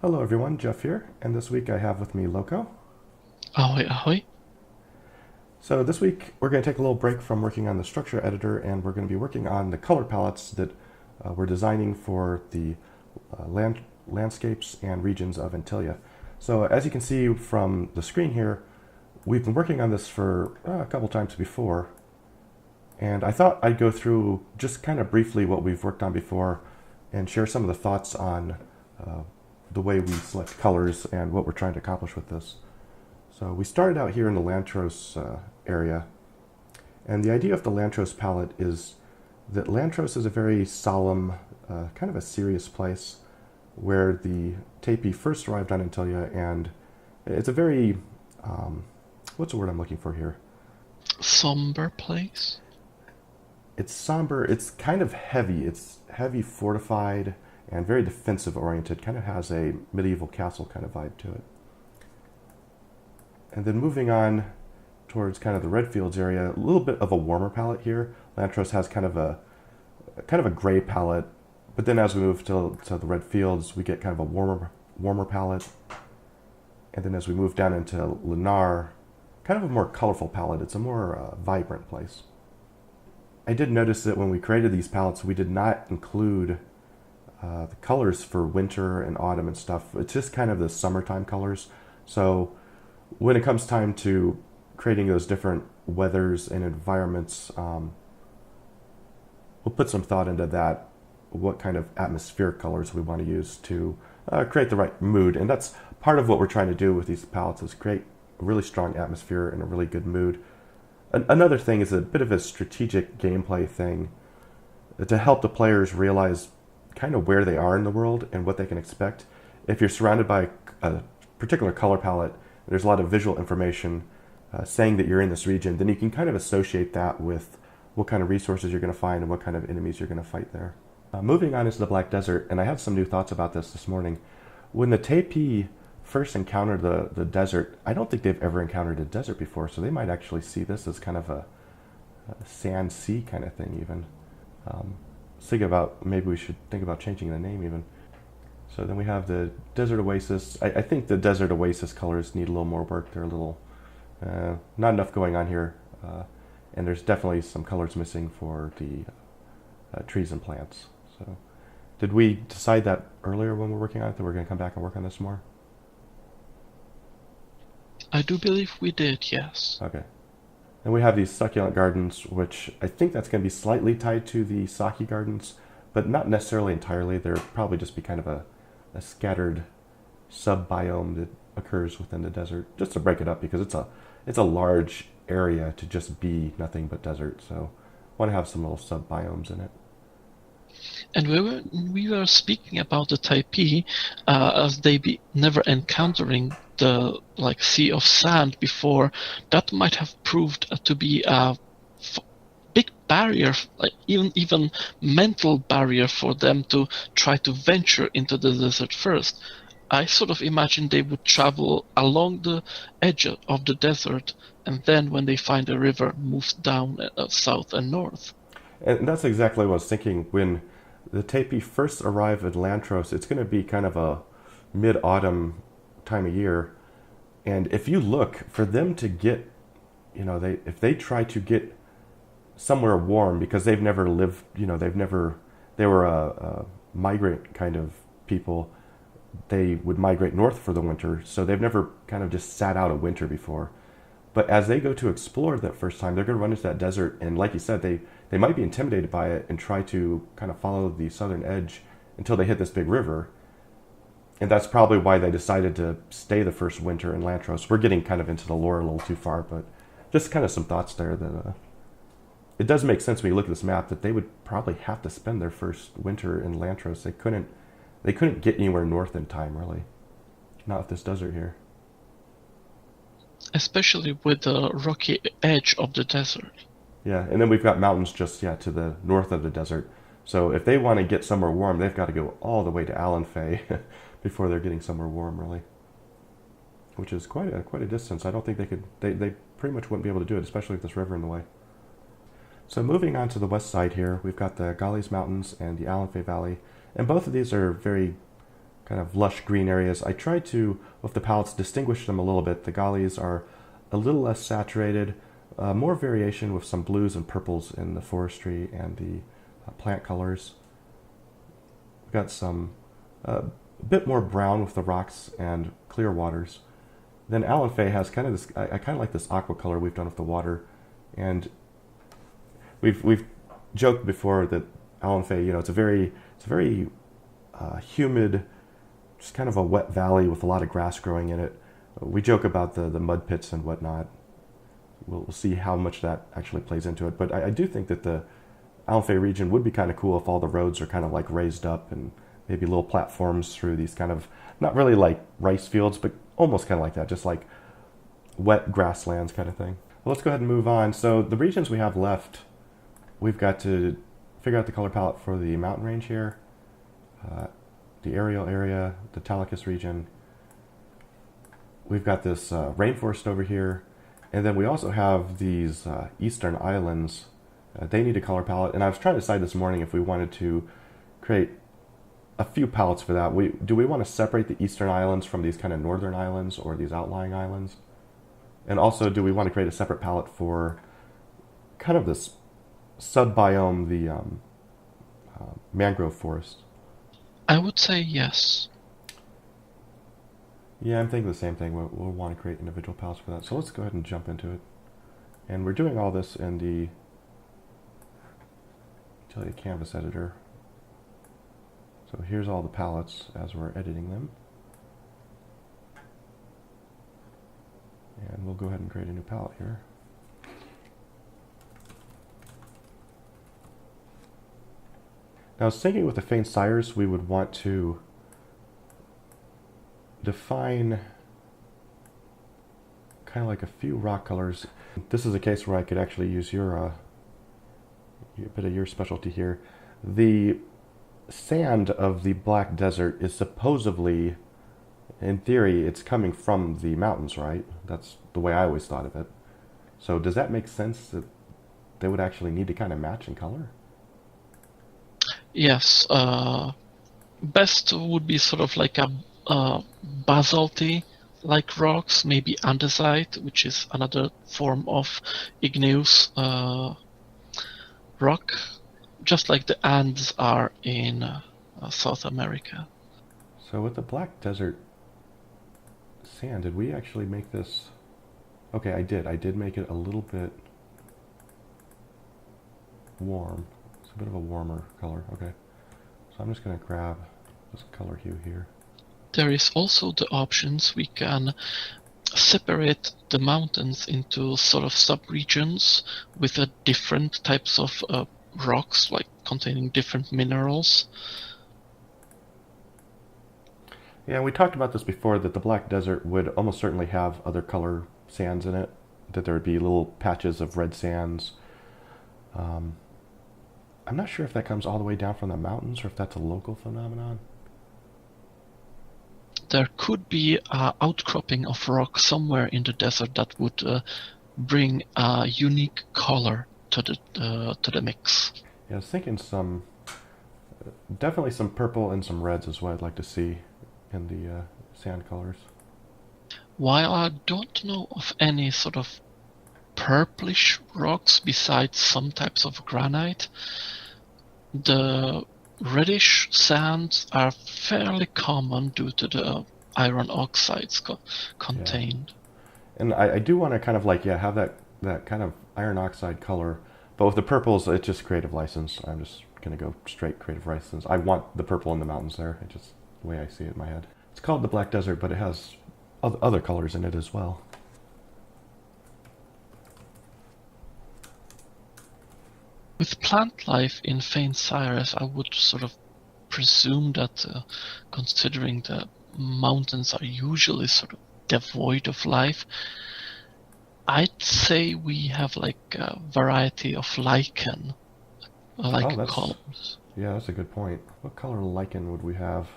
Hello everyone, Jeff here, and this week I have with me Loco. Ahoy, ahoy. So this week we're going to take a little break from working on the structure editor and we're going to be working on the color palettes that we're designing for the landscapes and regions of Antilia. So as you can see from the screen here, we've been working on this for a couple times before, and I thought I'd go through just kind of briefly what we've worked on before and share some of the thoughts on uh, the way we select colors and what we're trying to accomplish with this. So we started out here in the Lantros area, and the idea of the Lantros palette is that Lantros is a very solemn, kind of a serious place where the Tapi first arrived on Antilia, and it's a very, what's the word I'm looking for here? Somber place. It's somber, it's kind of heavy, it's heavy fortified and very defensive oriented, kind of has a medieval castle kind of vibe to it. And then moving on towards kind of the red fields area, a little bit of a warmer palette here. Lantros has kind of a gray palette, but then as we move to the red fields, we get kind of a warmer palette. And then as we move down into Lennar, kind of a more colorful palette. It's a more vibrant place. I did notice that when we created these palettes, we did not include the colors for winter and autumn and stuff. It's just kind of the summertime colors. So when it comes time to creating those different weathers and environments, we'll put some thought into that, what kind of atmospheric colors we want to use to create the right mood. And that's part of what we're trying to do with these palettes, is create a really strong atmosphere and a really good mood. Another thing is a bit of a strategic gameplay thing to help the players realize kind of where they are in the world and what they can expect. If you're surrounded by a particular color palette, there's a lot of visual information saying that you're in this region, then you can kind of associate that with what kind of resources you're going to find and what kind of enemies you're going to fight there. Moving on into the Black Desert, and I had some new thoughts about this morning. When the Tapi first encountered the desert, I don't think they've ever encountered a desert before, so they might actually see this as kind of a sand sea kind of thing even. Think about, maybe we should think about changing the name even. So then we have the Desert Oasis. I think the Desert Oasis colors need a little more work. They're a little, not enough going on here. And there's definitely some colors missing for the trees and plants. So did we decide that earlier when we were working on it, that we're going to come back and work on this more? I do believe we did, yes. Okay. And we have these succulent gardens, which I think that's going to be slightly tied to the Saki gardens, but not necessarily entirely. They're probably just be kind of a scattered sub-biome that occurs within the desert, just to break it up, because it's a large area to just be nothing but desert. So I want to have some little sub-biomes in it. And we were speaking about the Taipei as they be never encountering the sea of sand before. That might have proved to be a big barrier, like even mental barrier for them to try to venture into the desert first. I sort of imagine they would travel along the edge of the desert, and then when they find a river, move down south and north. And that's exactly what I was thinking. When the Tapi first arrive at Lantros, it's going to be kind of a mid-autumn time of year. And if you look, for them to get, if they try to get somewhere warm, because they've never lived, they were a migrant kind of people. They would migrate north for the winter, so they've never kind of just sat out a winter before. But as they go to explore that first time, they're going to run into that desert, and like you said, they might be intimidated by it and try to kind of follow the southern edge until they hit this big river. And that's probably why they decided to stay the first winter in Lantros. We're getting kind of into the lore a little too far, but just kind of some thoughts there that it does make sense when you look at this map that they would probably have to spend their first winter in Lantros. They couldn't get anywhere north in time, really. Not with this desert here. Especially with the rocky edge of the desert. Yeah, and then we've got mountains just to the north of the desert. So if they want to get somewhere warm, they've got to go all the way to Alanfay before they're getting somewhere warm, really. Which is quite a distance. I don't think they could. They pretty much wouldn't be able to do it, especially with this river in the way. So moving on to the west side here, we've got the Gales Mountains and the Alanfay Valley, and both of these are very kind of lush green areas. I tried to, with the palettes, distinguish them a little bit. The galleys are a little less saturated, more variation with some blues and purples in the forestry and the plant colors. We've got some a bit more brown with the rocks and clear waters. Then Alan Fay has kind of this. I kind of like this aqua color we've done with the water, and we've joked before that Alan Fay, it's a very humid, just kind of a wet valley with a lot of grass growing in it. We joke about the mud pits and whatnot. We'll see how much that actually plays into it. But I do think that the Alan Fay region would be kind of cool if all the roads are kind of like raised up and maybe little platforms through these kind of, not really like rice fields, but almost kind of like that, just like wet grasslands kind of thing. Well, let's go ahead and move on. So the regions we have left, we've got to figure out the color palette for the mountain range here, the aerial area, the Talicus region. We've got this rainforest over here, and then we also have these eastern islands. They need a color palette, and I was trying to decide this morning if we wanted to create a few palettes for that. Do we want to separate the eastern islands from these kind of northern islands or these outlying islands? And also, do we want to create a separate palette for kind of this sub-biome, the mangrove forest? I would say yes. Yeah, I'm thinking the same thing. We'll want to create individual palettes for that. So let's go ahead and jump into it. And we're doing all this in the Antilia canvas editor. So here's all the palettes as we're editing them. And we'll go ahead and create a new palette here. Now I was thinking with the faint sires, we would want to define kind of like a few rock colors. This is a case where I could actually use a bit of your specialty here. The sand of the Black Desert is supposedly, in theory, it's coming from the mountains, right? That's the way I always thought of it. So does that make sense that they would actually need to kind of match in color? Yes. Best would be sort of like a basalty like rocks, maybe andesite, which is another form of igneous rock, just like the Andes are in South America. So with the Black Desert sand, did we actually make this? Okay, I did. I did make it a little bit warm. It's a bit of a warmer color. Okay. So I'm just going to grab this color hue here. There is also the options we can separate the mountains into sort of sub-regions with different types of rocks, like containing different minerals. Yeah, we talked about this before, that the Black Desert would almost certainly have other color sands in it, that there would be little patches of red sands. I'm not sure if that comes all the way down from the mountains or if that's a local phenomenon. There could be an outcropping of rock somewhere in the desert that would bring a unique color to the mix. Yeah, I was thinking definitely some purple and some reds is what I'd like to see in the sand colors. While I don't know of any sort of purplish rocks besides some types of granite, the reddish sands are fairly common due to the iron oxides contained. Yeah. And I do want to kind of like, have that kind of iron oxide color, but with the purples, it's just creative license. I'm just going to go straight creative license. I want the purple in the mountains there. It's just the way I see it in my head. It's called the Black Desert, but it has other colors in it as well. With plant life in faint sires, I would sort of presume that considering the mountains are usually sort of devoid of life, I'd say we have like a variety of lichen, colors. Yeah, that's a good point. What color lichen would we have?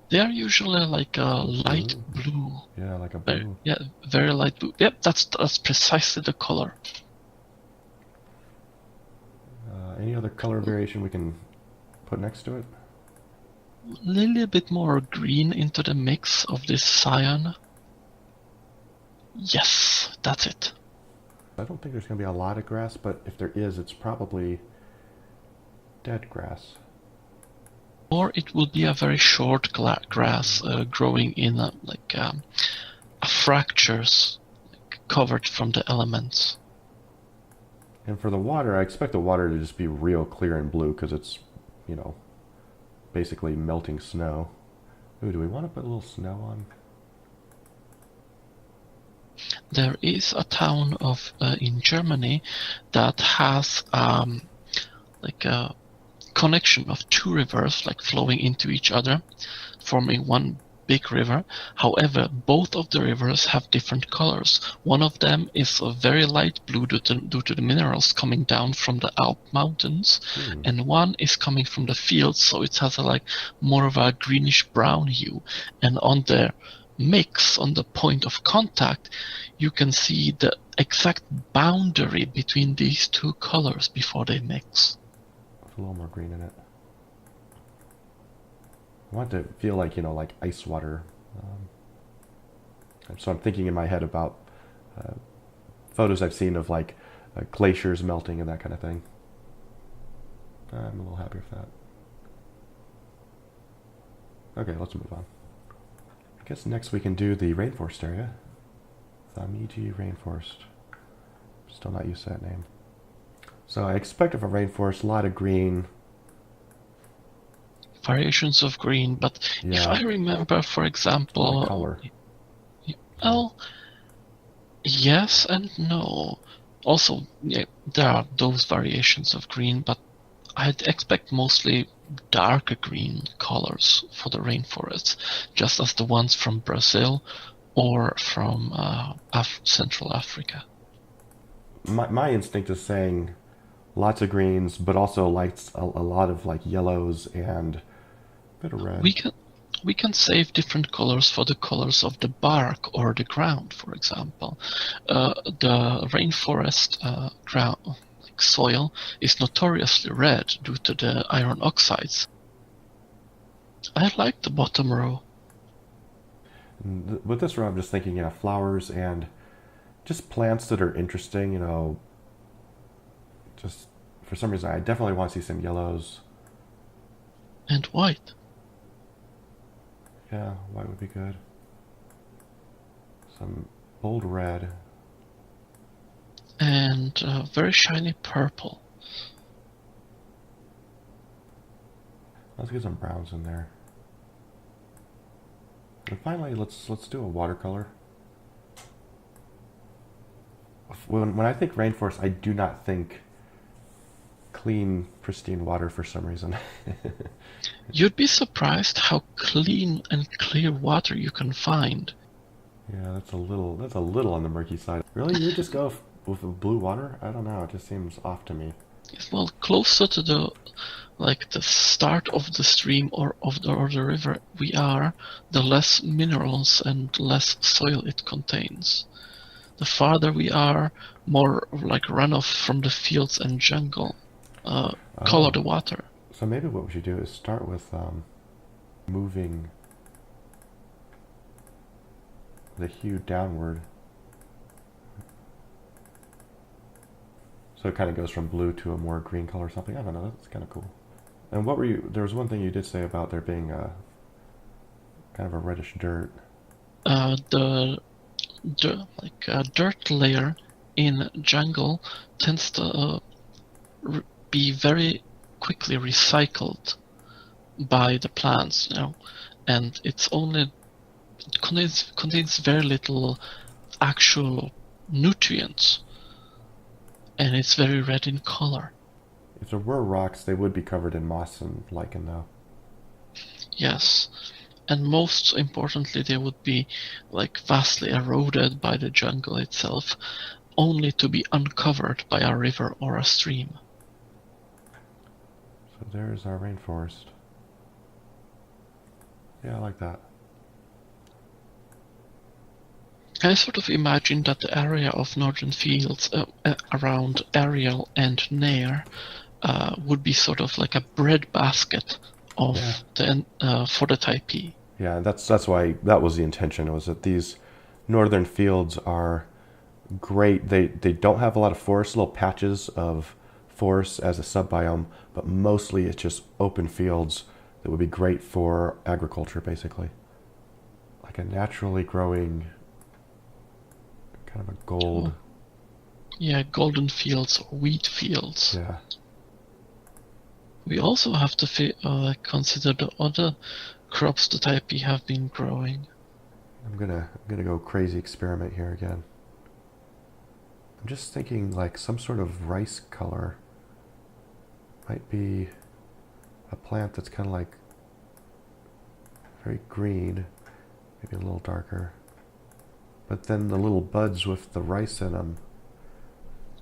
They are usually like a light blue. Yeah, like a blue. Very light blue. Yep, that's precisely the color. Any other color variation we can put next to it? little bit more green into the mix of this cyan. Yes, that's it. I don't think there's going to be a lot of grass, but if there is, it's probably dead grass. Or it will be a very short grass growing in fractures, like, covered from the elements. And for the water, I expect the water to just be real clear and blue because it's, basically melting snow. Ooh, do we want to put a little snow on? There is a town in Germany that has like a connection of two rivers, like flowing into each other, forming one big river. However, both of the rivers have different colors. One of them is a very light blue due to the minerals coming down from the Alp mountains, and one is coming from the fields, so it has more of a greenish brown hue. And on the mix, on the point of contact, you can see the exact boundary between these two colors before they mix. With a little more green in it. I want it to feel like, like ice water. So I'm thinking in my head about photos I've seen of glaciers melting and that kind of thing. I'm a little happy with that. Okay, let's move on. I guess next we can do the rainforest area. Thamiji Rainforest. Still not used to that name. So I expect of a rainforest, a lot of green. Variations of green, but if I remember, for example, color. Well, yes and no. Also, yeah, there are those variations of green, but I'd expect mostly darker green colors for the rainforests, just as the ones from Brazil or from Central Africa. My instinct is saying lots of greens, but also a lot of yellows and a bit of red. We can save different colors for the colors of the bark or the ground, for example. The rainforest ground, soil, is notoriously red due to the iron oxides. I like the bottom row. With this row, I'm just thinking, flowers and just plants that are interesting, just for some reason, I definitely want to see some yellows. And white. Yeah, white would be good. Some bold red. And very shiny purple. Let's get some browns in there. And finally, let's do a watercolor. When I think rainforest, I do not think clean, pristine water for some reason. You'd be surprised how clean and clear water you can find. Yeah, that's a little on the murky side. Really, you just go with blue water? I don't know. It just seems off to me. Well, closer to the start of the stream or the river we are, the less minerals and less soil it contains. The farther we are, more runoff from the fields and jungle color the water. So maybe what we should do is start with moving the hue downward. So it kind of goes from blue to a more green color or something. I don't know. That's kind of cool. And what were you? There was one thing you did say about there being kind of a reddish dirt. The dirt layer in jungle tends to be very quickly recycled by the plants, and it contains very little actual nutrients, and it's very red in color. If there were rocks, they would be covered in moss and lichen, though. Yes, and most importantly, they would be vastly eroded by the jungle itself, only to be uncovered by a river or a stream. So there's our rainforest. Yeah, I like that. I sort of imagine that the area of northern fields around Ariel and Nair would be sort of like a breadbasket Yeah. of the for the type E. Yeah, that's why that was the intention, was that these northern fields are great. They don't have a lot of forest, little patches of forest as a subbiome, but mostly it's just open fields that would be great for agriculture, basically. Like a naturally growing kind of a gold. Oh, yeah, golden fields or wheat fields. Yeah. We also have to consider the other crops the type E have been growing. I'm gonna go crazy experiment here again. I'm just thinking like some sort of rice color might be a plant that's kind of like very green, maybe a little darker. But then the little buds with the rice in them,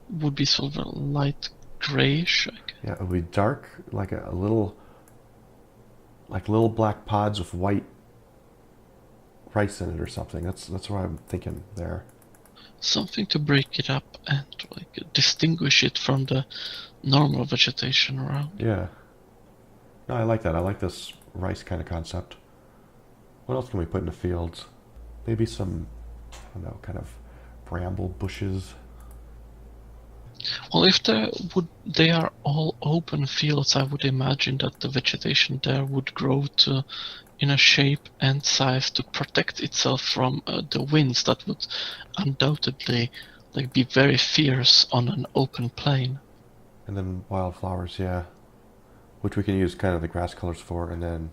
Would be sort of a light grayish. yeah, it would be dark, like a little, like little black pods with white rice in it or something. That's what I'm thinking there. Something to break it up and like distinguish it from the normal vegetation around. Yeah. No, I like that. I like this rice kind of concept. What else can we put in the fields? Maybe some, I don't know, kind of bramble bushes. Well, if they are all open fields, I would imagine that the vegetation there would grow to in a shape and size to protect itself from the winds that would undoubtedly like be very fierce on an open plain. And then wildflowers, yeah, which we can use kind of the grass colors for, and then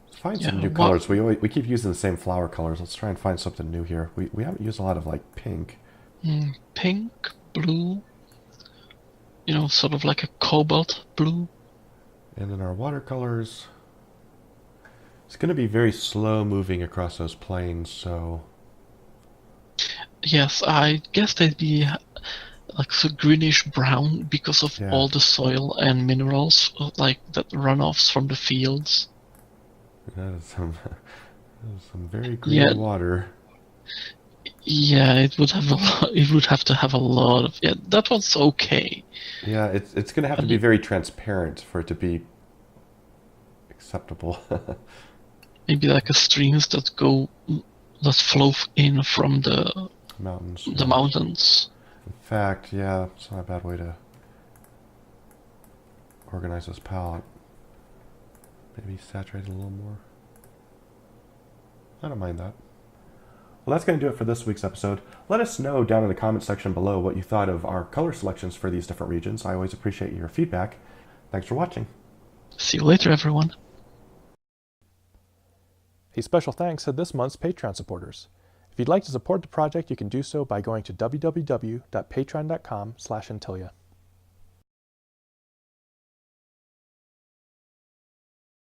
let's find some Yeah, new colors. We keep using the same flower colors. Let's try and find something new here. We haven't used a lot of like pink. pink, blue, sort of like a cobalt blue. And then our watercolors, it's going to be very slow moving across those plains, so Yes, I guess they'd be like so greenish brown because of yeah. all the soil and minerals like that runoffs from the fields. That is some, that is some very Yeah, green water. yeah, it would have it would have to have a lot of yeah. That one's okay, Yeah, it's going to have to but be very transparent for it to be acceptable. maybe like a streams that flow in from Mountains, the yeah. mountains. In fact, yeah, it's not a bad way to organize this palette. Maybe saturate it a little more. I don't mind that. Well, that's going to do it for this week's episode. Let us know down in the comment section below what you thought of our color selections for these different regions. I always appreciate your feedback. Thanks for watching. See you later, everyone. A special thanks to this month's Patreon supporters. If you'd like to support the project, you can do so by going to www.patreon.com/Antilia.